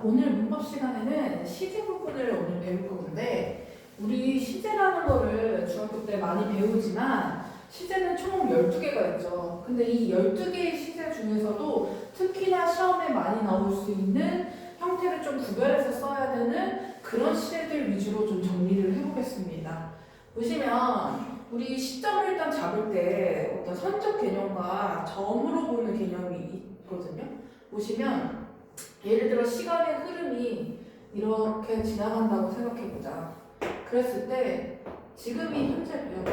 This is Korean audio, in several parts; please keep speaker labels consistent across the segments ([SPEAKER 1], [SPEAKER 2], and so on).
[SPEAKER 1] 오늘 문법 시간에는 시제 부분을 오늘 배울 건데 우리 시제라는 거를 중학교 때 많이 배우지만 시제는 총 12개가 있죠. 근데 이 12개의 시제 중에서도 특히나 시험에 많이 나올 수 있는 형태를 좀 구별해서 써야 되는 그런 시제들 위주로 좀 정리를 해보겠습니다. 보시면 우리 시점을 일단 잡을 때 어떤 선적 개념과 점으로 보는 개념이 있거든요. 보시면 예를 들어 시간의 흐름이 이렇게 지나간다고 생각해보자. 그랬을 때 지금이 현재고요.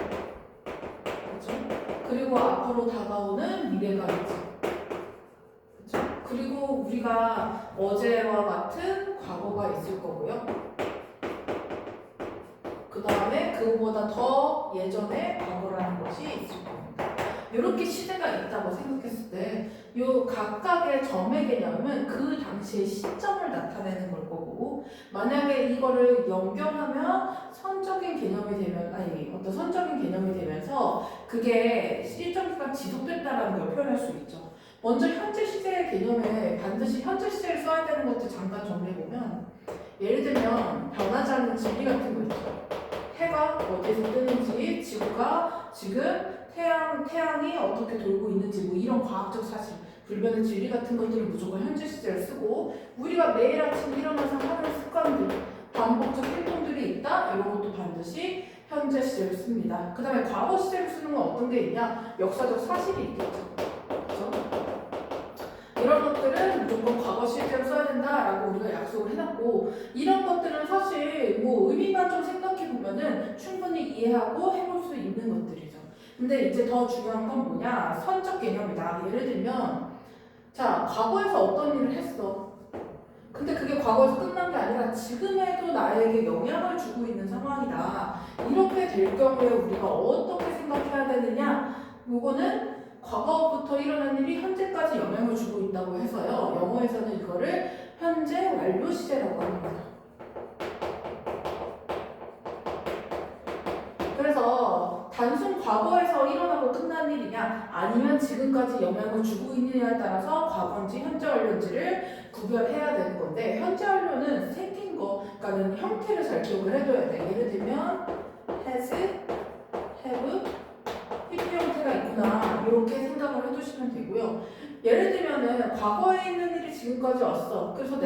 [SPEAKER 1] 그렇죠? 그리고 앞으로 다가오는 미래가 있죠. 그렇죠? 그리고 우리가 어제와 같은 과거가 있을 거고요. 그 다음에 그거보다 더 예전에 과거라는 것이 있을 겁니다. 이렇게 시대가 있다고 생각했을 때 이 각각의 점의 개념은 그 당시의 시점을 나타내는 걸 거고, 만약에 이거를 연결하면 선적인 개념이 되면 어떤 선적인 개념이 되면서 그게 일정 기간 지속됐다라는 걸 표현할 수 있죠. 먼저 현재 시제의 개념에 반드시 현재 시제를 써야 되는 것들 잠깐 정리해보면, 예를 들면 변하지 않는 진리 같은 거 있죠. 해가 어디서 뜨는지, 지구가 지금 태양이 어떻게 돌고 있는지, 뭐 이런 과학적 사실, 불변의 진리 같은 것들을 무조건 현재 시제를 쓰고, 우리가 매일 아침 일어나서 하는 습관들, 반복적 행동들이 있다, 이런 것도 반드시 현재 시제를 씁니다. 그 다음에 과거 시제를 쓰는 건 어떤 게 있냐? 역사적 사실이 있겠죠. 그렇죠? 이런 것들은 무조건 과거 시제로 써야 된다라고 우리가 약속을 해놨고, 이런 것들은 사실 뭐 의미만 좀 생각해보면은 충분히 이해하고 해볼 수 있는 것들이죠. 근데 이제 더 중요한 건 뭐냐? 선적 개념이다. 예를 들면 자, 과거에서 어떤 일을 했어. 근데 그게 과거에서 끝난 게 아니라 지금에도 나에게 영향을 주고 있는 상황이다. 이렇게 될 경우에 우리가 어떻게 생각해야 되느냐? 요거는 과거부터 일어난 일이 현재까지 영향을 주고 있다고 해서요. 영어에서는 이거를 현재 완료 시제라고 합니다. 그래서 단순 과거에서 일어나고 끝난 일이냐 아니면 지금까지 영향을 주고 있느냐에 따라서 과거인지 현재 완료인지를 구별해야 되는 건데, 현재 완료는 생긴 거, 그러니까 형태를 잘 기억을 해둬야 돼. 예를 들면 has, have, PP 형태가 있구나, 이렇게 생각을 해두시면 되고요. 예를 들면은 과거에 있는 일이 지금까지 왔어. 그래서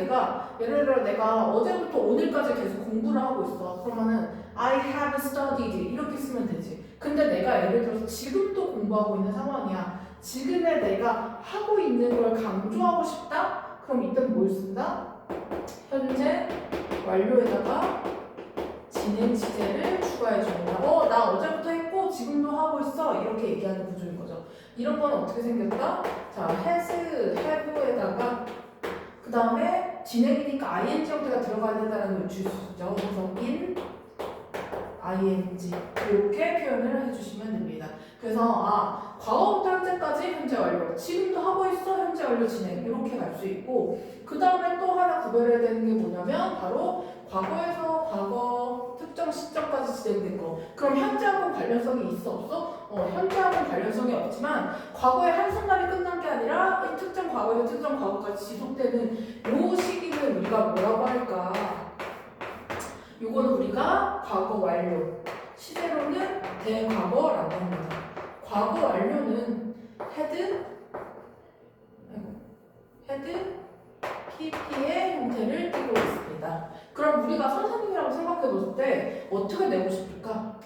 [SPEAKER 1] 예를 들어 내가 어제부터 오늘까지 계속 공부를 하고 있어. 그러면은 I have studied 이렇게 쓰면 되지. 근데 내가 예를 들어서 지금도 공부하고 있는 상황이야. 지금의 내가 하고 있는 걸 강조하고 싶다? 그럼 이땐 뭘 쓴다? 현재 완료에다가 진행 시제를 추가해 줍니다. 나 어제부터 했고 지금도 하고 있어. 이렇게 얘기하는 구조인 거죠. 이런 건 어떻게 생겼다? 자, has, have에다가 그 다음에 진행이니까 ing 형태가 들어가야 된다는 걸 줄 수 있죠. 그래서 in, ing 이렇게 표현을 해주시면 됩니다. 그래서 과거부터 현재까지 현재 완료, 지금도 하고 있어 현재 완료 진행, 이렇게 갈 수 있고, 그 다음에 또 하나 구별해야 되는 게 뭐냐면 바로 과거에서 과거 특정 시점까지 진행된 거. 그럼 현재하고 관련성이 있어 없어? 현재하고 관련성이 없지만 과거의 한순간이 끝난 게 아니라 이 특정 과거에서 특정 과거까지 지속되는 요 시기는 우리가 뭐라고 할까? 요거는 우리가 과거 완료, 시제로는 대과거라고 합니다. 과거 완료는 had, PP의 형태를 띠고 있습니다. 그럼 우리가 선생님이라고 생각해봤을 때 어떻게 내고 싶을까?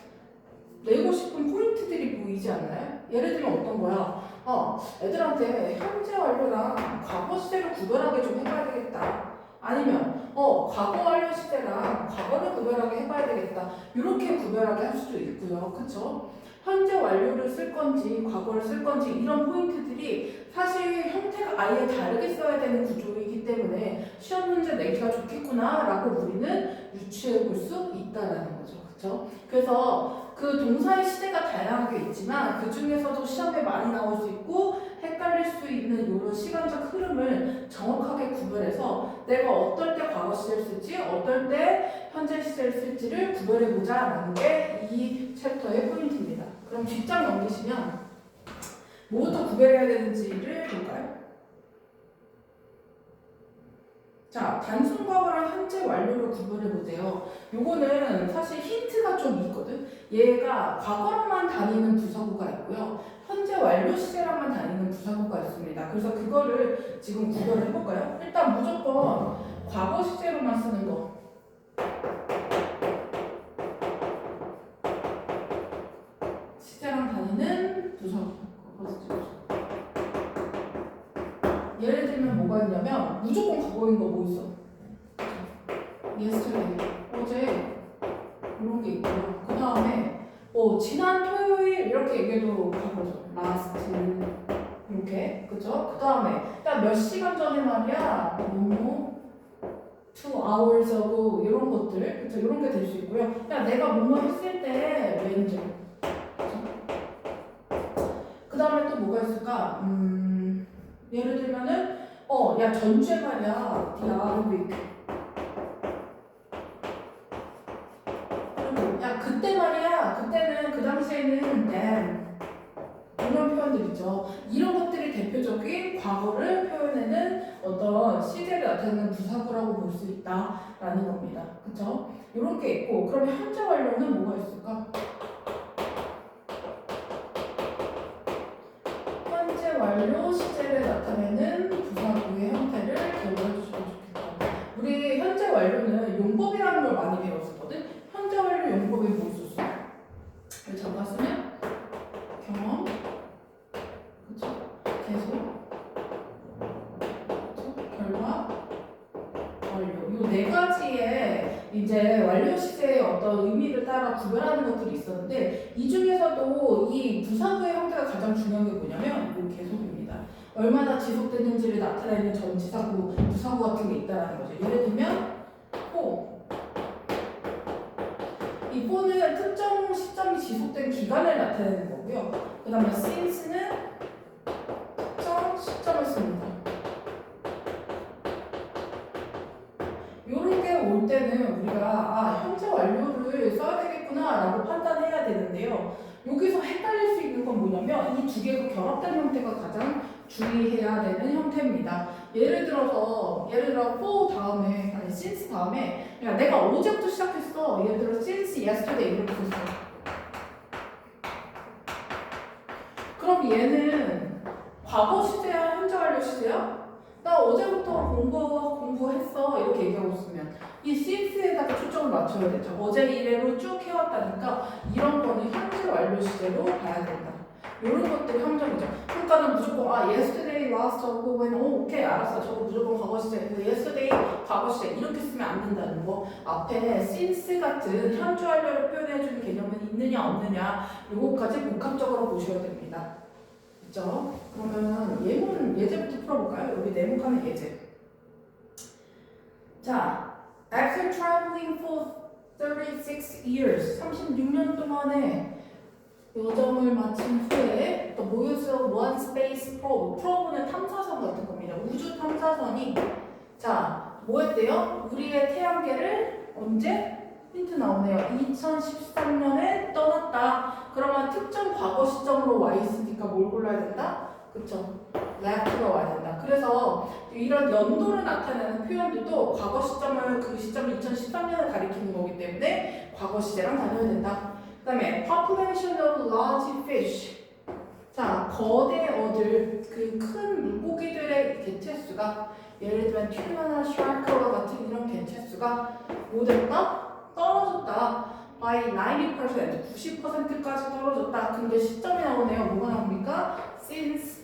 [SPEAKER 1] 내고 싶은 포인트들이 보이지 않나요? 예를 들면 어떤 거야? 애들한테 현재 완료랑 과거 시제를 구별하게 좀 해봐야 되겠다. 아니면 과거 완료 시제랑 과거를 구별하게 해봐야 되겠다. 이렇게 구별하게 할 수도 있고요. 그쵸? 현재 완료를 쓸 건지 과거를 쓸 건지 이런 포인트들이 사실 형태가 아예 다르게 써야 되는 구조이기 때문에 시험 문제 내기가 좋겠구나 라고 우리는 유추해 볼 수 있다는 거죠. 그쵸? 그래서 그 동사의 시제가 다양하게 있지만 그 중에서도 시험에 많이 나올 수 있고 헷갈릴 수 있는 이런 시간적 흐름을 정확하게 구별해서 내가 어떨 때 과거 시제를 쓸지 어떨 때 현재 시제를 쓸지를 구별해보자 라는 게 이 챕터의 포인트입니다. 그럼 뒷장 넘기시면 뭐부터 구별해야 되는지를 볼까요? 자, 단순 과거랑 현재 완료를 구분해 보세요. 요거는 사실 힌트가 좀 있거든. 얘가 과거로만 다니는 부사구가 있고요. 현재 완료 시제랑만 다니는 부사구가 있습니다. 그래서 그거를 지금 구별을 해볼까요? 일단 무조건 과거 시제로만 쓰는 거. 시제랑 다니는 부사구. 예를 들면 뭐가 있냐면 무조건 과거인 거 뭐 있어? yesterday, 어제 이런 게 있고요. 그 다음에 지난 토요일 이렇게 얘기해도 과거죠. last 이렇게 그죠? 그 다음에 몇 시간 전에 말이야 뭐뭐 2 hours ago 이런 것들 그죠? 이런 게 될 수 있고요. 야 내가 뭐뭐 했을 때 왠지 그 다음에 또 뭐가 있을까? 예를 들면은 야 전주에 말이야 the other week 야 그때 말이야 그때는 그 당시에는 then 이런 표현들 있죠. 이런 것들이 대표적인 과거를 표현하는 어떤 시제를 나타내는 부사구라고 볼 수 있다라는 겁니다. 그쵸? 이런 게 있고 그러면 현재 완료는 뭐가 있을까? 현재 완료 시제를 나타내는 부사구의 형태를 기억해 주시면 좋겠다. 우리 현재 완료는 용법이라는 걸 많이 배웠었거든. 현재 완료 용법이 뭐 있었어? 잠깐 쓰면 경험, 그쵸? 계속, 그쵸? 결과, 완료. 이 네 가지의 이제 완료 시제의 어떤 의미를 따라 구별하는 것들이 있었는데 이 중에서도 이 부사구의 형태가 가장 중요한 게 뭐냐면 이 계속입니다. 얼마나 지속되는지를 나타내는 전치사구, 부사구 같은 게 있다는 거죠. 예를 들면 for. 이 for는 특정 시점이 지속된 기간을 나타내는 거고요. 그 다음에 since는 특정 시점을 씁니다. 요런 게 올 때는 우리가 현재 완료를 써야 되겠구나 라고 판단해야 되는데요. 여기서 헷갈릴 수 있는 건 뭐냐면 이 두 개가 결합된 형태가 가장 주의해야 되는 형태입니다. 예를 들어 for 다음에 아니 since 다음에 야 내가 어제부터 시작했어. 예를 들어 since yesterday 이렇게 썼어. 그럼 얘는 과거 시제야 현재 완료 시제야? 나 어제부터 공부했어 이렇게 얘기하고 있으면 이 since에다가 초점을 맞춰야 되죠. 어제 이래로 쭉 해왔다니까 이런 거는 현재 완료 시제로 봐야 된다. 이런 것들이 함정이죠. 그러니까는 무조건 yesterday last 하고 when 오케이 알았어 저거 무조건 과거 시제 그래서 yesterday 과거 시제 이렇게 쓰면 안 된다는 거. 앞에 since 같은 현재 완료를 표현해주는 개념은 있느냐 없느냐 요거까지 복합적으로 보셔야 됩니다. 그렇죠? 그러면 예제부터 풀어볼까요? 여기 네모칸의 예제. 자, after traveling for 36 years, 36년 동안의 여정을 마친 후에 the use of one space probe, probe는 탐사선 같은 겁니다. 우주 탐사선이 뭐 했대요? 우리의 태양계를 언제? 힌트 나오네요. 2013년에 떠났다. 그러면 특정 과거 시점으로 와 있으니까 뭘 골라야 된다? 그쵸? left가 와야 된다. 그래서 이런 연도를 나타내는 표현들도 과거 시점을 그 시점을 2013년을 가리키는 거기 때문에 과거 시제랑 다녀야 된다. 그 다음에 population of large fish. 자, 거대 어들, 그 큰 물고기들의 개체수가 예를 들면 튜나나 샤크와 같은 이런 개체수가 뭐 됐다? 떨어졌다. by 90%, 90%까지 떨어졌다. 근데 시점이 나오네요. 뭐가 나옵니까? since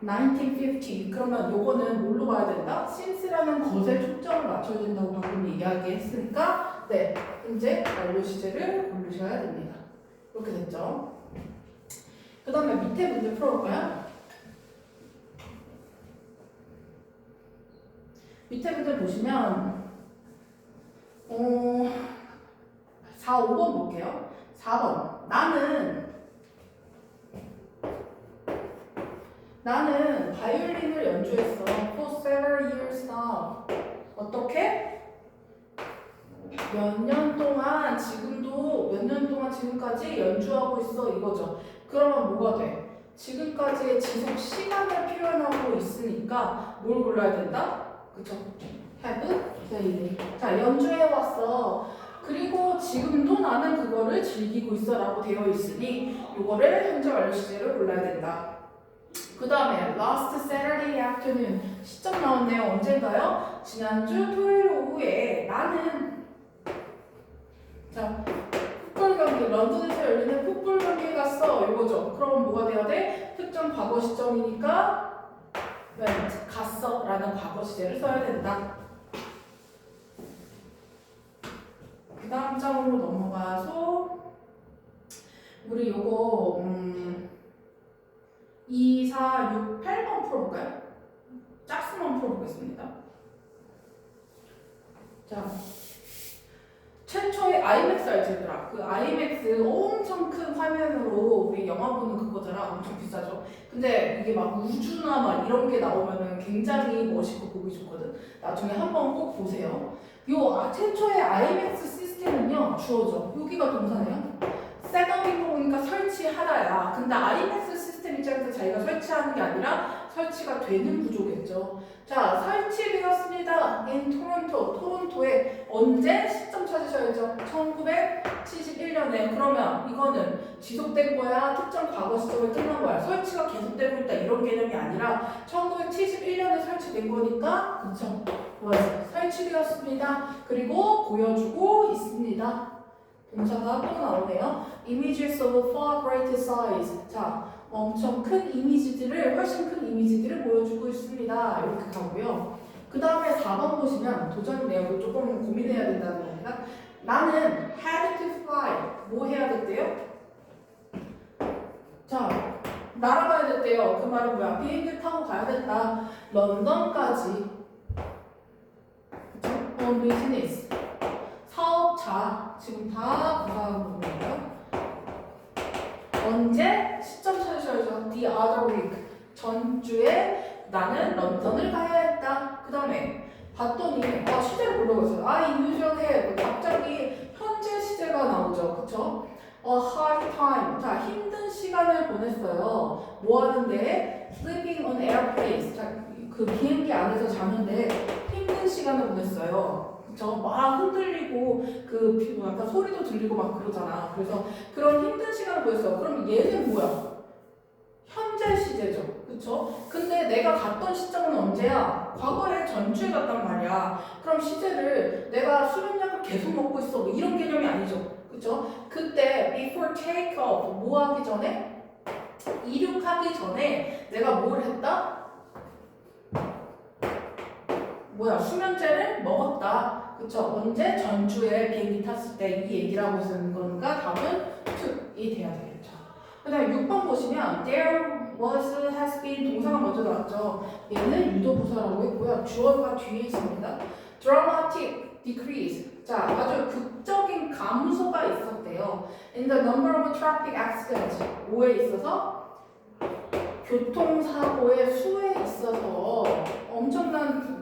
[SPEAKER 1] 1950. 그러면 요거는 뭘로 봐야 된다? since라는 것에 초점을 맞춰야 된다고 방금 이야기했으니까 네, 현재 완료 시제를 고르셔야 됩니다. 이렇게 됐죠? 그 다음에 밑에 문제 풀어볼까요? 밑에 문제 보시면 4, 5번 볼게요. 4번. 나는 바이올린을 연주했어. For several years now. 어떻게? 몇 년 동안 지금까지 연주하고 있어 이거죠. 그러면 뭐가 돼? 지금까지의 지속 시간을 표현하고 있으니까 뭘 골라야 된다? 그쵸? have. daily. 자, 연주해 왔어. 그리고 지금도 나는 그거를 즐기고 있어 라고 되어 있으니 요거를 현재 완료 시제를 골라야 된다. 그 다음에 last Saturday afternoon 시점 나왔네요. 언젠가요? 지난주 토요일 오후에 나는 자 풋볼 경기 런던에서 열리는 풋볼 경기에 갔어 이거죠. 그럼 뭐가 돼야 돼? 특정 과거 시점이니까 went 갔어 라는 과거 시제를 써야 된다. 그 다음 장으로 넘어가서 우리 요거 2, 4, 6, 8번 풀어볼까요? 짝수만 풀어보겠습니다. 자, 최초의 아이맥스 알지 얘들아? 그 아이맥스 엄청 큰 화면으로 우리 영화 보는 그거잖아. 엄청 비싸죠. 근데 이게 막 우주나 막 이런 게 나오면은 굉장히 멋있고 보기 좋거든. 나중에 한번 꼭 보세요. 요 최초의 아이맥스 시스템은요 주어져. 여기가 동사네요. 셋업인 거 보니까 설치하다야. 근데 아이맥스 시스템 입장에서 자기가 설치하는 게 아니라 설치가 되는 구조겠죠. 자, 설치되었습니다. in 토론토에 언제 시점 찾으셔야죠. 1971년에. 그러면 이거는 지속된 거야? 특정 과거 시점에 끝난 거야? 설치가 계속되고 있다 이런 개념이 아니라 1971년에 설치된 거니까 그쵸? 맞아요. 설치되었습니다. 그리고 보여주고 있습니다. 동사가 또 나오네요. Images of far greater size. 자, 엄청 큰 이미지들을, 훨씬 큰 이미지들을 보여주고 있습니다. 이렇게 가고요. 그 다음에 4번 보시면 도전이네요. 이거 조금 고민해야 된다는 겁니다. 나는 had to fly. 뭐 해야 됐대요? 자, 날아가야 됐대요. 그 말은 뭐야? 비행기를 타고 가야 됐다. 런던까지. 그쵸? On business. 사업자. 지금 다 부사하고 있는 거예요. 언제? 시점 찾으셔야죠. The other week. 전주에 나는 런던을 가야 했다. 그 다음에 봤더니 시제를 보려고 했어요. usually have. 갑자기 현재 시제가 나오죠. 그쵸? A hard time. 자, 힘든 시간을 보냈어요. 뭐 하는데? Sleeping on airplanes. 자, 그 비행기 안에서 자는데 힘든 시간을 보냈어요. 그쵸? 막 흔들리고 그 약간 소리도 들리고 막 그러잖아. 그래서 그런 힘든 시간을 보냈어. 그럼 얘는 뭐야? 현재 시제죠. 그쵸? 근데 내가 갔던 시점은 언제야? 과거에 전주에 갔단 말이야. 그럼 시제를 내가 수면약을 계속 먹고 있어. 뭐 이런 개념이 아니죠. 그쵸? 그때 before take off 뭐 하기 전에? 이륙하기 전에 내가 뭘 했다? 뭐야? 수면제를 먹었다. 그쵸? 언제? 전주에 비행기 탔을 때 이 얘기를 하고 있는 건가? 답은 2이 돼야 되겠죠. 그 다음에 6번 보시면 there was, has been 동사가 먼저 나왔죠. 얘는 유도부사라고 했고요. 주어가 뒤에 있습니다. dramatic decrease. 자, 아주 극적인 감소가 있었대요. in the number of traffic accidents. 뭐에 있어서? 교통사고의 수에 있어서 엄청난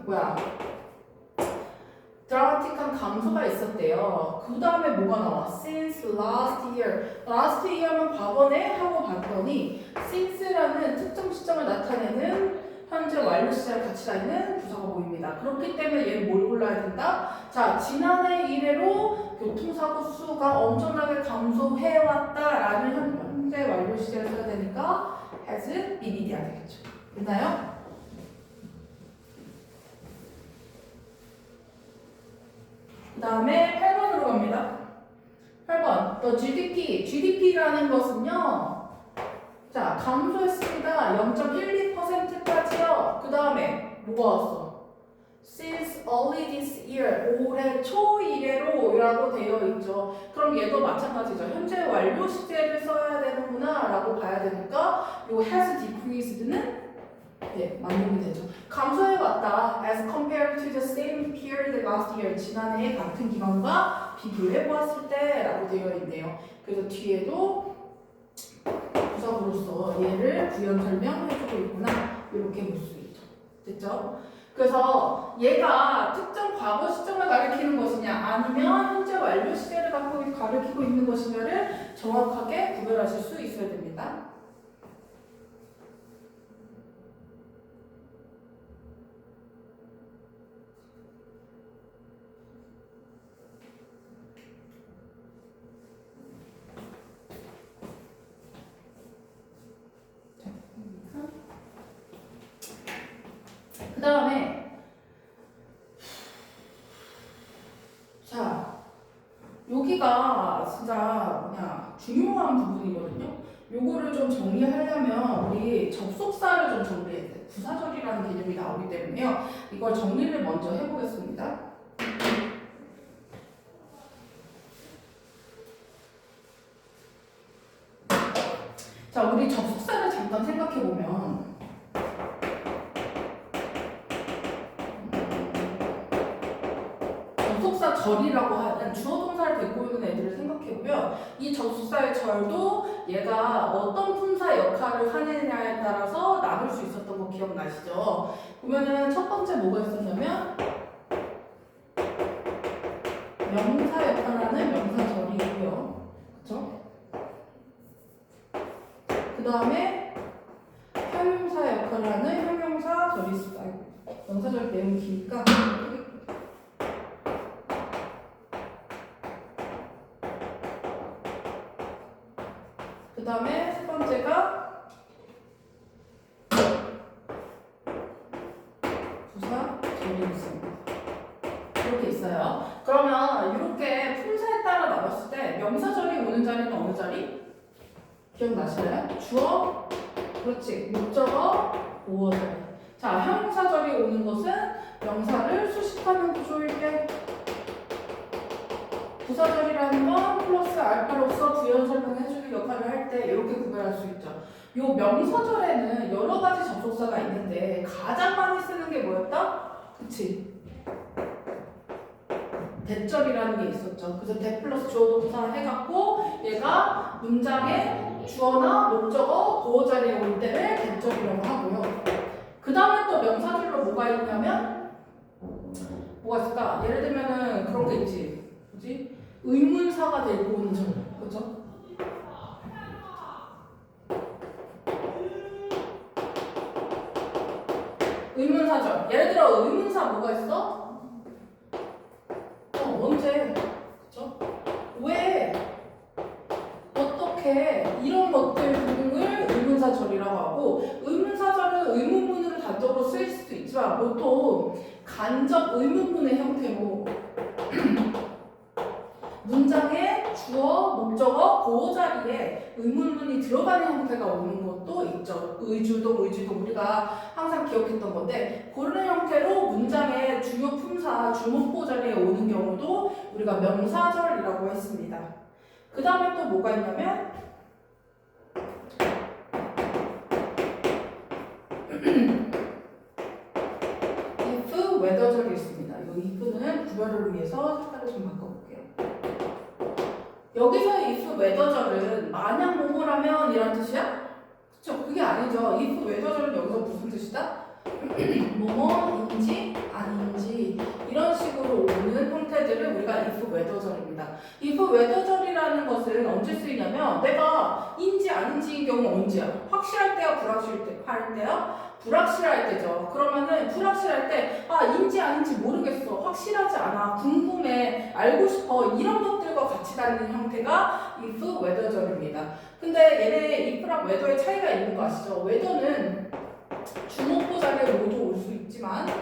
[SPEAKER 1] 드라마틱한 감소가 있었대요. 그 다음에 뭐가 나와? Since last year. last year는 과거네 하고 봤더니 since라는 특정 시점을 나타내는 현재 완료 시제를 같이 다니는 부사가 보입니다. 그렇기 때문에 얘는 뭘 골라야 된다? 자, 지난해 이래로 교통사고 수가 엄청나게 감소해왔다라는 현재 완료 시제를 써야 되니까 has been이 돼야 되겠죠. 됐나요? 그 다음에 8번으로 갑니다. 8번. 또 GDP라는 것은요. 자, 감소했습니다. 0.12%까지요. 그 다음에 뭐가 왔어? Since early this year. 올해 초 이래로 라고 되어 있죠. 그럼 얘도 마찬가지죠. 현재 완료 시제를 써야 되는구나 라고 봐야 되니까 요 has decreased는 네, 만족이 되죠. 감소해왔다. As compared to the same period last year. 지난해 같은 기간과 비교해보았을 때 라고 되어 있네요. 그래서 뒤에도 부사구로서 얘를 부연 설명해주고 있구나. 이렇게 볼 수 있죠. 됐죠? 그래서 얘가 특정 과거 시점을 가리키는 것이냐 아니면 현재 완료 시제를 가리키고 있는 것이냐를 정확하게 구별하실 수 있어야 됩니다. 그 다음에 자 여기가 진짜 그냥 중요한 부분이거든요. 요거를 좀 정리하려면 우리 접속사를 좀 정리해야 돼. 부사절이라는 개념이 나오기 때문에요. 이걸 정리를 먼저 해보겠습니다. 자, 우리 접속사를 잠깐 생각해보면 접속사 절이라고 하는 주어 동사를 갖고 있는 애들을 생각해보면 이 접속사의 절도 얘가 어떤 품사 역할을 하느냐에 따라서 나눌 수 있었던 거 기억나시죠? 보면은 첫 번째 뭐가 있었냐면 명사 역할하는 명사절이 있고요. 그쵸? 그 다음에 형용사 역할을 하는 형용사절이 있어요. 명사절 내용이 기니까 그 다음에 세 번째가 부사절이 있습니다. 이렇게 있어요. 그러면 이렇게 품사에 따라 나눴을 때 명사절이 오는 자리는 어느 자리? 기억나시나요? 주어, 그렇지, 목적어, 보어 자리. 자, 형용사절이 오는 것은 명사를 수식하는 구조일 때, 부사절이라는 건 플러스 알파로서 부연 설명해주는 역할을 할 때 이렇게 구별할 수 있죠. 요 명사절에는 여러 가지 접속사가 있는데 가장 많이 쓰는 게 뭐였다? 그치? 대절이라는 게 있었죠. 그래서 대 플러스 주어 동사 해갖고 얘가 문장의 주어나 목적어, 보어 자리에 올 때를 대절이라고 하고요. 그 다음에 또 명사절로 뭐가 있냐면 뭐가 있을까? 예를 들면은 그런 게 있지. 뭐지? 의문사가 되고 오는 절. 그죠? 의문사절. 예를 들어 의문사 뭐가 있어? 언제? 그쵸? 왜? 어떻게? 이런 것들 등을 의문사절이라고 하고, 의문사절은 의문문으로 단적으로 쓰일 수도 있지만 보통 간접 의문문의 형태로 문장의 주어, 목적어, 보어 자리에 의문문이 들어가는 형태가 오는 것도 있죠. 의주동 우리가 항상 기억했던 건데 그런 형태로 문장의 주요 품사, 주목보 자리에 오는 경우도 우리가 명사절이라고 했습니다. 그 다음에 또 뭐가 있냐면 if, whether절이 있습니다. 이 if는 구별을 위해서 색깔을 좀 바꿔볼게요. 여기서 if, whether절은 만약 뭐뭐라면 이런 뜻이야? 그쵸? 그게 아니죠. if, whether절은 여기서 무슨 뜻이다? 뭐뭐인지 아닌지 이런 식으로 오는 형태들을 우리가 if, whether절입니다. if, whether절이라는 것은 언제 쓰이냐면 내가 인지 아닌지인 경우 언제야? 확실할 때야? 불확실할 때야? 불확실할 때죠. 그러면은 불확실할 때 인지 아닌지 모르겠어. 확실하지 않아. 궁금해. 알고 싶어. 이런 것들과 같이 다니는 형태가 if, whether절입니다. 근데 얘네 if랑 whether의 차이가 있는 거 아시죠? whether는 주목보 자리에 모두 올 수 있지만 요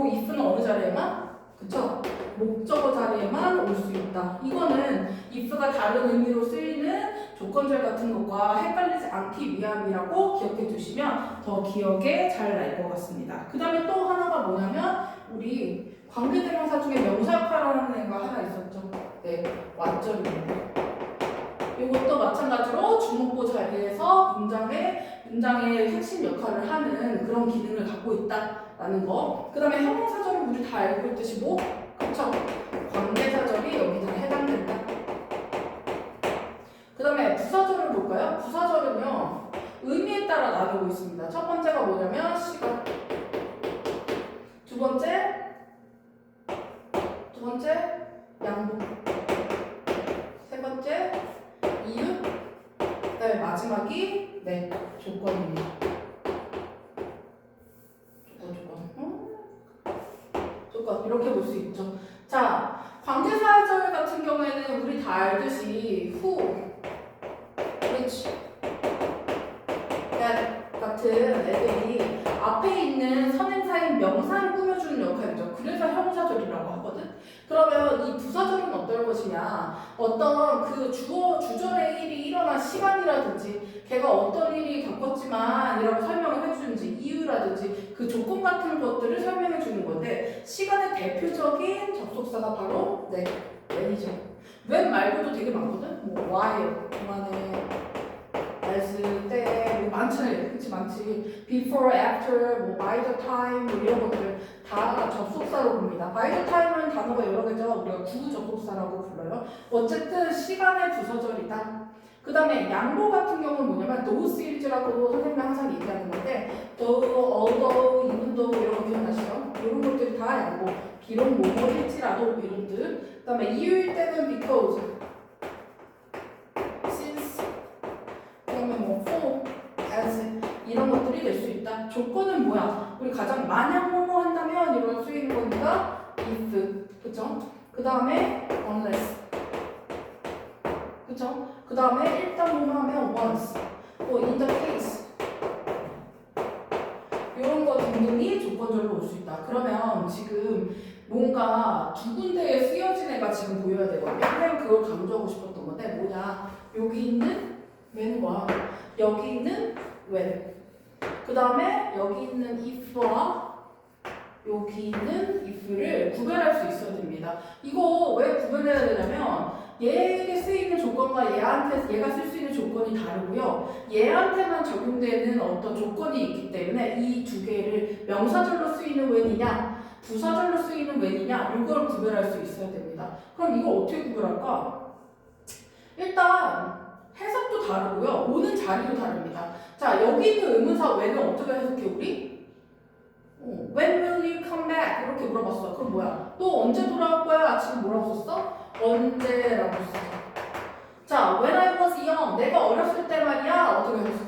[SPEAKER 1] if는 어느 자리에만? 그쵸? 목적어 자리에만 올 수 있다. 이거는 if가 다른 의미로 쓰이는 조건절 같은 것과 헷갈리지 않기 위함이라고 기억해 두시면 더 기억에 잘 날 것 같습니다. 그 다음에 또 하나가 뭐냐면 우리 관계대명사 중에 명사 역할하는 애가 하나 있었죠. 네, 왓절입니다. 이것도 마찬가지로 주목보 자리에서 문장의 핵심 역할을 하는 그런 기능을 갖고 있다라는 거. 그 다음에 형용사절은 우리 다 알고 있듯이 뭐? 그쵸? 관계사절이 여기 다 해당된다. 그 다음에 부사절을 볼까요? 부사절은요 의미에 따라 나누고 있습니다. 첫 번째가 뭐냐면 시간, 두 번째 양복, 세 번째 이유, 그다음에 마지막이 조건입니다. 조건 이렇게 볼 수 있죠. 자, 관계사절 같은 경우에는 우리 다 알듯이 who, which, that 같은 애들이 앞에 있는 부사절이라고 하거든. 그러면 이 부사절은 어떨 것이냐? 어떤 그 주절의 일이 일어난 시간이라든지 걔가 어떤 일이 겪었지만 이라고 설명을 해주는지 이유라든지 그 조건 같은 것들을 설명해 주는 건데 시간의 대표적인 접속사가 바로 when이죠. when 말고도 되게 많거든. 뭐 while 동안에 as 때 뭐 많잖아요. 그치 많지. before, after, 뭐 by the time 뭐 이런 것들 다 접속사로 봅니다. by the time은 단어가 여러 개죠. 우리가 구부 접속사라고 불러요. 어쨌든 시간의 부서절이다. 그 다음에 양보 같은 경우는 뭐냐면 those 일즈라고도 선생님이 항상 얘기하는 건데 though, although, even though 이런 거 기억나시죠? 이런 것들이 다 양보. 비록 뭐뭐일지라도 이런 뜻. 그 다음에 이유일 때는 because, since, 그러면 뭐 for, as 이런 것들이 될 수 있다. 조건은 뭐야? 우리 가장 만약 뭐뭐 한다면 이런 쓰이는 거니까 if, 그쵸? 그 다음에 unless, 그쵸? 그 다음에 일단 뭐뭐 하면 once, 뭐 in the case 이런 거 등등이 조건절로 올 수 있다. 그러면 지금 뭔가 두 군데에 쓰여진 애가 지금 보여야 되거든요. 그냥 그걸 강조하고 싶었던 건데 뭐냐? 여기 있는 when과 여기 있는 when. 그 다음에 여기 있는 if와 여기 있는 if를 구별할 수 있어야 됩니다. 이거 왜 구별해야 되냐면 얘에게 쓰이는 조건과 얘가 쓸 수 있는 조건이 다르고요. 얘한테만 적용되는 어떤 조건이 있기 때문에 이 두 개를 명사절로 쓰이는 when이냐 부사절로 쓰이는 when이냐 이걸 구별할 수 있어야 됩니다. 그럼 이걸 어떻게 구별할까? 일단 해석도 다르고요. 오는 자리도 다릅니다. 자, 여기 있는 의문사 when은 어떻게 해석해 우리? When will you come back? 이렇게 물어봤어. 그럼 뭐야? 또 언제 돌아올 거야? 지금 뭐라고 썼어? 언제라고 썼어. 자, when I was young. 내가 어렸을 때 말이야. 어떻게 해석했어?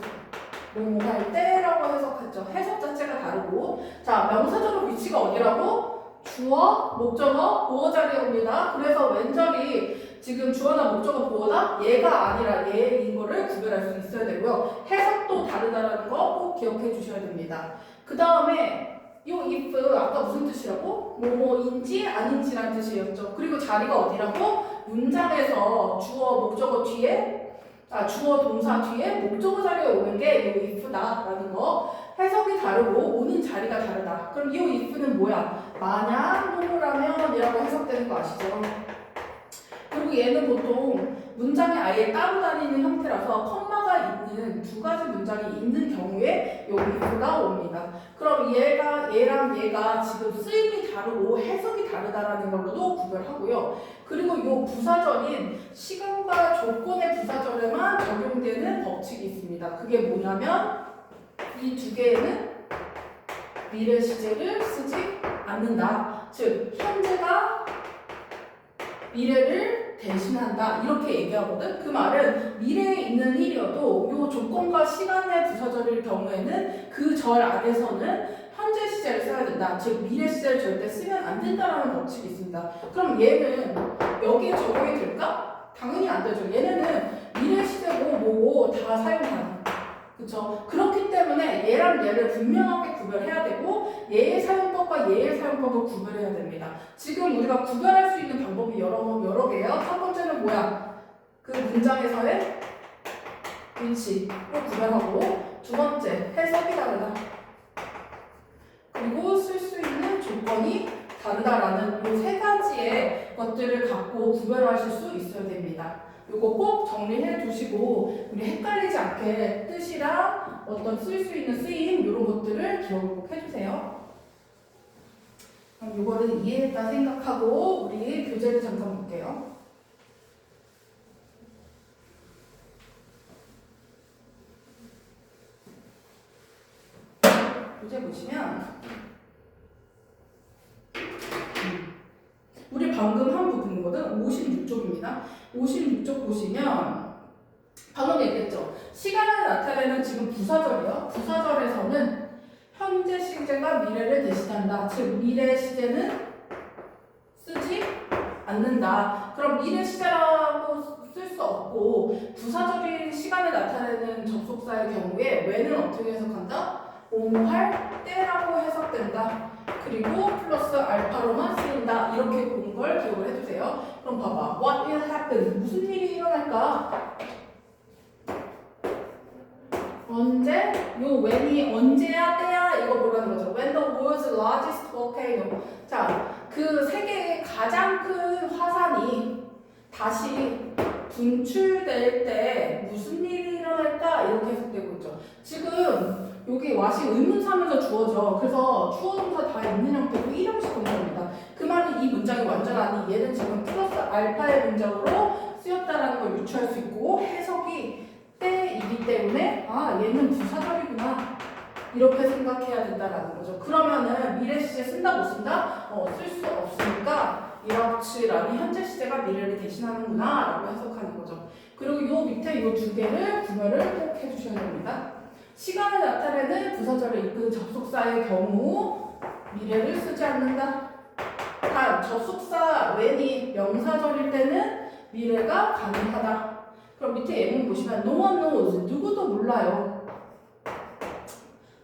[SPEAKER 1] 뭐뭐 할 때라고 해석했죠. 해석 자체가 다르고. 자, 명사절의 위치가 어디라고? 주어, 목적어, 보어 자리에 옵니다. 그래서 왼절이 지금 주어나 목적어 보어다 얘가 아니라 얘인 거를 구별할 수 있어야 되고요. 해석도 다르다라는 거 꼭 기억해 주셔야 됩니다. 그 다음에 요 if 아까 무슨 뜻이라고? 뭐뭐인지 아닌지란 뜻이었죠. 그리고 자리가 어디라고? 문장에서 주어 목적어 뒤에 주어 동사 뒤에 목적어 자리에 오는 게 요 if다라는 거. 해석이 다르고 오는 자리가 다르다. 그럼 이 if는 뭐야? 만약 뭐뭐라면 이라고 해석되는 거 아시죠? 그리고 얘는 보통 문장이 아예 따로 다니는 형태라서 컴마가 있는 두 가지 문장이 있는 경우에 요 if가 옵니다. 그럼 얘랑 얘가 지금 쓰임이 다르고 해석이 다르다라는 걸로도 구별하고요. 그리고 요 부사절인 시간과 조건의 부사절에만 적용되는 법칙이 있습니다. 그게 뭐냐면 이 두 개에는 미래 시제를 쓰지 않는다. 즉 현재가 미래를 대신한다 이렇게 얘기하거든. 그 말은 미래에 있는 일이어도 요 조건과 시간의 부사절일 경우에는 그 절 안에서는 현재 시제를 써야 된다. 즉 미래 시제를 절대 쓰면 안 된다라는 법칙이 있습니다. 그럼 얘는 여기에 적용이 될까? 당연히 안 되죠. 얘네는 미래 시제고 뭐고 다 사용하는. 그쵸? 그렇기 때문에 얘랑 얘를 분명하게 구별해야 되고 얘의 사용법과 얘의 사용법을 구별해야 됩니다. 지금 우리가 구별할 수 있는 방법이 여러 개예요. 첫 번째는 뭐야? 그 문장에서의 위치로 구별하고 두 번째 해석이 다르다. 그리고 쓸 수 있는 조건이 다르다라는 이 세 가지의 것들을 갖고 구별하실 수 있어야 됩니다. 이거 꼭 정리해 두시고 우리 헷갈리지 않게 뜻이랑 어떤 쓸 수 있는 쓰임 이런 것들을 기억을 꼭 해주세요. 그럼 이거를 이해했다 생각하고 우리 교재를 잠깐 볼게요. 교재 보시면 우리 방금 한 부분이거든. 56쪽입니다. 56쪽 보시면 방금 얘기했죠. 시간을 나타내는 지금 부사절이요. 부사절에서는 현재 시제가 미래를 대신한다. 즉 미래 시제는 쓰지 않는다. 그럼 미래 시제라고 쓸 수 없고 부사절인 시간을 나타내는 접속사의 경우에 when은 어떻게 해석한다? 뭐뭐 할 때라고 해석된다. 그리고 플러스 알파로만 쓰인다. 이렇게 보는 걸 기억을 해주세요. 그럼 봐봐. What will happen? 무슨 일이 일어날까? 언제? 요 when이 언제야 때야 이거 보라는 거죠. When the world's largest volcano. 자, 그 세계의 가장 큰 화산이 다시 분출될 때 무슨 일이 일어날까 이렇게 해석되고 있죠. 지금 여기 what이 의문사면서 주어져. 그래서 주어 동사 다 있는 형태로 1형식 동사입니다. 그 말은 이 문장이 완전 아니. 얘는 지금 플러스 알파의 문장으로 쓰였다라는 걸 유추할 수 있고 해석이 때이기 때문에 아 얘는 부사절이구나 이렇게 생각해야 된다라는 거죠. 그러면은 미래 시제 쓴다 못 쓴다? 쓸 수 없으니까 이렇지라는 현재 시제가 미래를 대신하는구나 라고 해석하는 거죠. 그리고 요 밑에 요 두 개를 구별을 꼭 해주셔야 됩니다. 시간을 나타내는 부사절을 이끄는 접속사의 경우 미래를 쓰지 않는다. 단 접속사 when이 명사절일 때는 미래가 가능하다. 그럼 밑에 예문 보시면 no one knows 누구도 몰라요.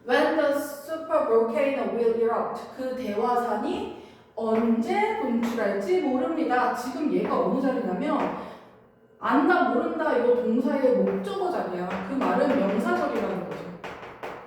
[SPEAKER 1] When the super volcano will erupt 그 대화산이 언제 분출할지 모릅니다. 지금 얘가 어느 자리냐면 안다 모른다 이거 동사의 목적어 자리야. 그 말은 명사절이라는 거죠.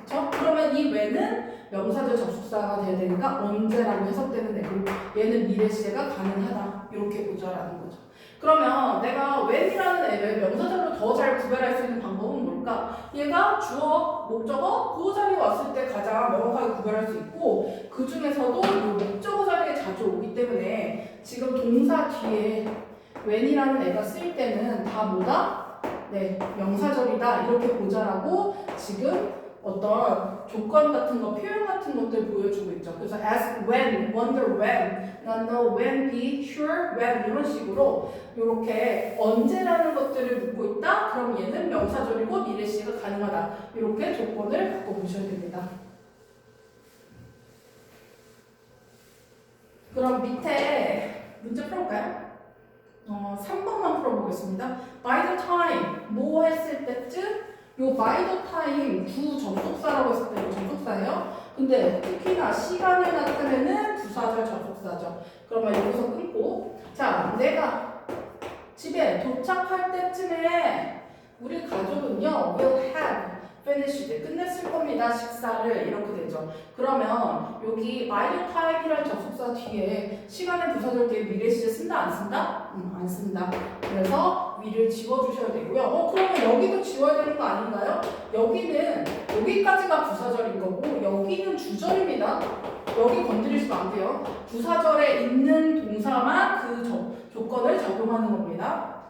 [SPEAKER 1] 그쵸? 그러면 이 when은 명사절 접속사가 돼야 되니까 언제라고 해석되는 애고 얘는 미래 시제가 가능하다. 이렇게 보자라는 거죠. 그러면 내가 when이라는 애를 명사절로 더 잘 구별할 수 있는 방법은 뭘까? 얘가 주어, 목적어, 그 자리에 왔을 때 가장 명확하게 구별할 수 있고 그 중에서도 이 목적어 자리에 자주 오기 때문에 지금 동사 뒤에 when이라는 애가 쓰일 때는 다 뭐다? 네, 명사절이다 이렇게 보자라고 지금 어떤 조건 같은 거, 표현 같은 것들 보여주고 있죠. 그래서 ask when, wonder when, not know when, be sure when 이런 식으로 이렇게 언제라는 것들을 묻고 있다. 그럼 얘는 명사절이고 미래 시제가 가능하다. 이렇게 조건을 갖고 보셔야 됩니다. 그럼 밑에 문제 풀어볼까요? 3번만 풀어보겠습니다. By the time 뭐 했을 때쯤 요 by the time 구 접속사라고 했을 때 이 접속사예요. 근데 특히나 시간을 나타내는 부사절 접속사죠. 그러면 여기서 끊고 자 내가 집에 도착할 때쯤에 우리 가족은요 will have finished 끝냈을 겁니다. 식사를 이렇게 되죠. 그러면 여기 by the time이라는 접속사 뒤에 시간의 부사절 뒤에 미래 시제 쓴다 안 쓴다? 안 쓴다. 그래서 위를 지워주셔야 되고요. 그러면 여기도 지워야 되는 거 아닌가요? 여기는 여기까지가 부사절인 거고 여기는 주절입니다. 여기 건드리시면 안 돼요. 부사절에 있는 동사만 그 조건을 적용하는 겁니다.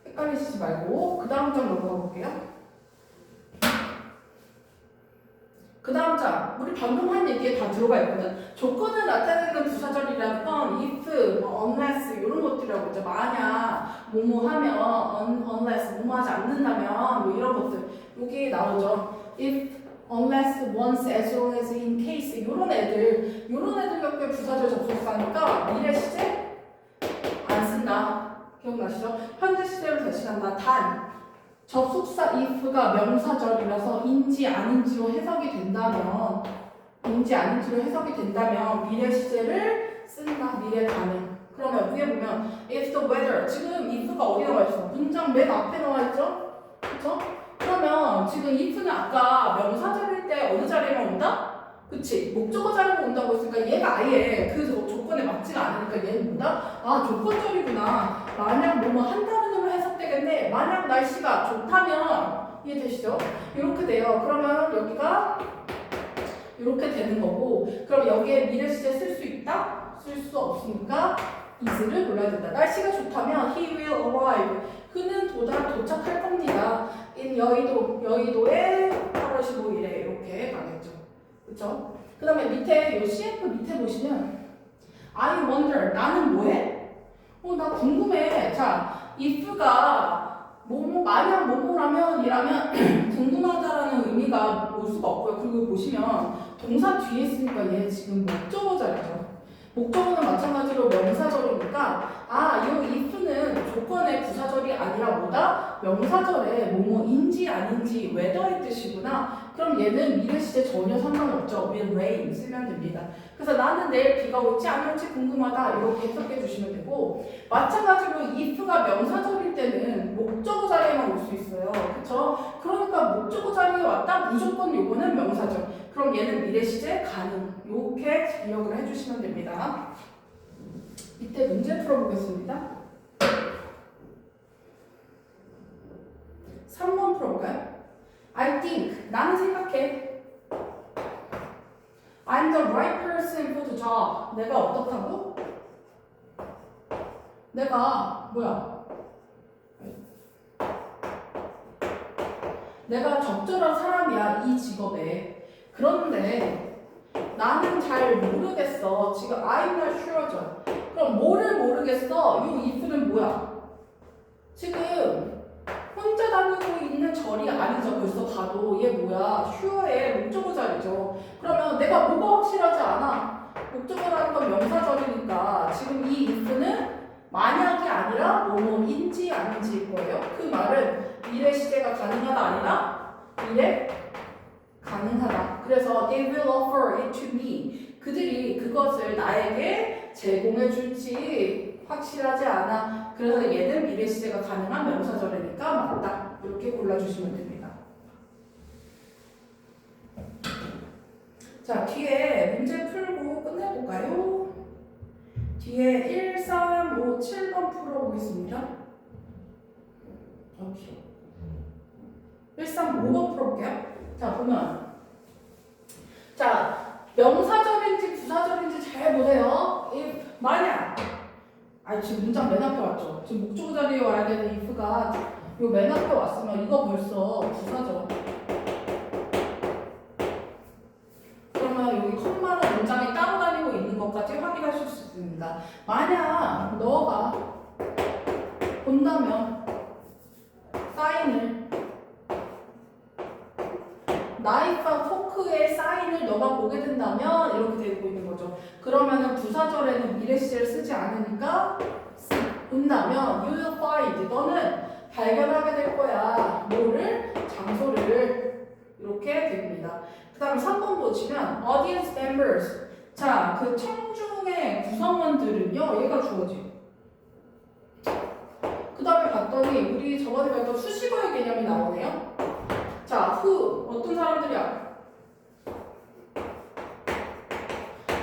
[SPEAKER 1] 헷갈리시지 말고 그 다음 장 넘어가 볼게요. 그 다음 장, 우리 방금 한 얘기에 다 들어가 있거든. 조건을 나타내는 부사절이라는 건 if, unless 이런 것들이라고 있죠. 만약 뭐뭐 하면, unless 뭐뭐 하지 않는다면 뭐 이런 것들 여기 나오죠. if, unless, once, as long as, in case 이런 애들 몇개 부사절 접속사니까 미래 시제 안 쓴다. 기억나시죠? 현재 시제를 대신한다. 단 접속사 if가 명사절이라서 인지 아닌지로 해석이 된다면 미래 시제를 쓴다. 미래 가능. 그러면 위에 보면 if the weather 지금 if가 어디 나와 있어? 문장 맨 앞에 나와 있죠? 그쵸? 그러면 지금 if는 아까 명사절일 때 어느 자리에만 온다? 그치? 목적어 자리에 온다고 했으니까 얘가 아예 그 조건에 맞지가 않으니까 얘는 뭐다? 아 조건절이구나. 만약 뭐뭐 한다는 으로 해석되겠네. 만약 날씨가 좋다면 이해되시죠? 이렇게 돼요. 그러면 여기가 이렇게 되는 거고 그럼 여기에 미래 시제 쓸 수 있다? 쓸 수 없으니까 is를 골라야 된다. 날씨가 좋다면 he will arrive. 그는 도착할 겁니다. in 여의도에 8월 15일에 이렇게 가겠죠. 그쵸? 그 다음에 밑에 요 CF 밑에 보시면 I wonder 나는 뭐해? 나 궁금해. 자 if가 만약 뭐뭐라면 이라면 궁금하다라는 의미가 올 수가 없고요. 그리고 보시면 동사 뒤에 있으니까 얘 지금 목적어 자리죠. 목적어는 마찬가지로 명사절이니까 이 if는 조건의 부사절이 아니라 뭐다? 명사절에 뭐뭐인지 아닌지 whether의 뜻이구나. 그럼 얘는 미래 시제 전혀 상관없죠. will rain 쓰면 됩니다. 그래서 나는 내일 비가 올지 안 올지 궁금하다 이렇게 해석해 주시면 되고 마찬가지로 if가 명사절일 때는 목적어 자리에만 올 수 있어요. 그쵸? 그러니까 목적어 자리에 왔다 무조건 요거는 명사절. 그럼 얘는 미래 시제 가능. 이렇게 기억을 해주시면 됩니다. 이때 문제 풀어보겠습니다. 3번 풀어볼까요? I think, 나는 생각해. I'm the right person for the job. 내가 어떻다고? 내가 내가 적절한 사람이야, 이 직업에. 그런데 나는 잘 모르겠어. 지금 I'm not sure죠. 그럼 뭐를 모르겠어? 이 if는 뭐야? 지금 혼자 다니고 있는 절이 아니죠. 벌써 봐도 얘 뭐야? sure의 목적어 자리죠. 그러면 내가 뭐가 확실하지 않아? 목적어라는 건 명사절이니까 지금 이 if는 만약이 아니라 뭐뭐인지 아닌지일 거예요. 그 말은 미래 시제가 가능하다 아니라 미래 가능하다. 그래서 they will offer it to me. 그들이 그것을 나에게 제공해 줄지 확실하지 않아. 그래서 얘는 미래 시제가 가능한 명사절이니까 맞다. 이렇게 골라주시면 됩니다. 자, 뒤에 문제 풀고 끝내볼까요? 뒤에 1, 3, 5, 7번 풀어보겠습니다. 오케이. 1, 3, 5번 풀어볼게요. 자, 보면 자, 명사절인지 부사절인지 잘 보세요. 만약 지금 문장 맨 앞에 왔죠. 지금 목적어 자리에 와야 되는 if가 요 맨 앞에 왔으면 이거 벌써 부사절. 그러면 여기 컴마로 문장이 따로 다니고 있는 것까지 확인하실 수 있습니다. 만약 너가 본다면 사인을 나이프와 포크의 사인을 너가 보게 된다면 이렇게 되고 있는 거죠. 그러면은 부사절에는 미래 시제를 쓰지 않으니까 본다면 you will find 너는 발견하게 될 거야. 뭐를? 장소를 이렇게 됩니다. 그 다음 3번 보시면 audience members 자, 그 청중의 구성원들은요 얘가 주어지. 그 다음에 봤더니 우리 저번에 봤던 수식어의 개념이 나오네요. 자, who 어떤 사람들이야?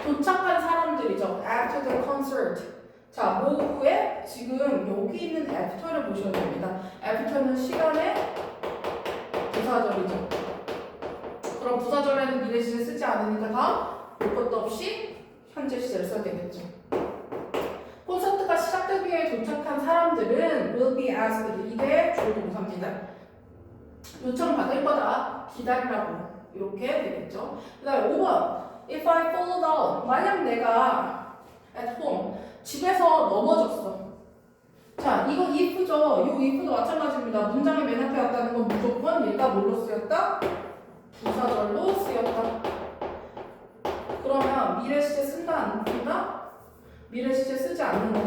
[SPEAKER 1] 도착한 사람들이죠. After the concert. 자, 뭐 후에 지금 여기 있는 after를 보셔야 됩니다. after는 시간의 부사절이죠. 그럼 부사절에는 미래 시제 쓰지 않으니까 다음 볼 것도 없이 현재 시제를 써야 되겠죠. 콘서트가 시작되기 위해 도착한 사람들은 will be asked 이게 주요 동사입니다. 요청받을 거다. 기다리라고. 이렇게 되겠죠. 그 다음에 5번. If I fall down. 만약 내가 at home. 집에서 넘어졌어. 자, 이거 if죠. 이 if도 마찬가지입니다. 문장이 맨 앞에 왔다는 건 무조건 얘가 뭘로 쓰였다? 부사절로 쓰였다. 그러면 미래 시제 쓴다 안 쓴다? 미래 시제 쓰지 않는다.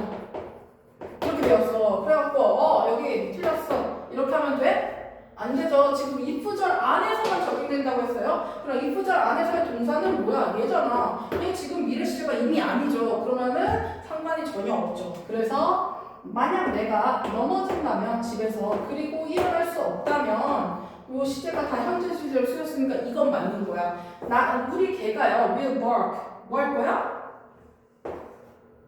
[SPEAKER 1] 이렇게 배웠어. 그래갖고 여기 틀렸어. 이렇게 하면 돼? 안 되죠. 지금 if절 안에서만 적용된다고 했어요. 그럼 if절 안에서의 동사는 뭐야? 얘잖아. 얘 지금 미래 시제가 이미 아니죠. 그러면은 상관이 전혀 없죠. 그래서 만약 내가 넘어진다면 집에서 그리고 일어날 수 없다면 요 시제가 다 현재 시제로 쓰였으니까 이건 맞는 거야. 우리 개가요. will bark. 뭐 할 거야?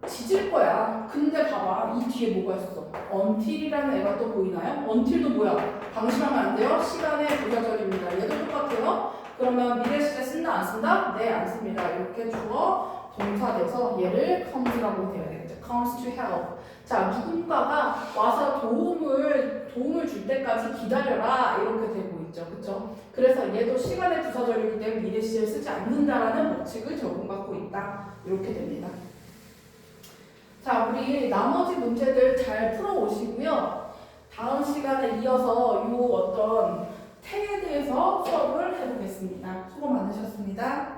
[SPEAKER 1] 짖을 거야. 근데 봐봐. 이 뒤에 뭐가 있어? until이라는 애가 또 보이나요? until도 뭐야? 방심하면 안 돼요. 시간의 부사절입니다. 얘도 똑같아요. 그러면 미래 시제 쓴다 안 쓴다? 네, 안 씁니다. 이렇게 주어 동사 돼서 얘를 comes라고 되어야 되겠죠. comes to help. 자, 누군가가 와서 도움을 줄 때까지 기다려라. 이렇게 되고 있죠. 그쵸? 그래서 얘도 시간의 부사절이기 때문에 미래 시제를 쓰지 않는다라는 법칙을 적용받고 있다. 이렇게 됩니다. 자, 우리 나머지 문제들 잘 풀어오시고요. 다음 시간에 이어서 이 어떤 태에 대해서 수업을 해보겠습니다. 수고 많으셨습니다.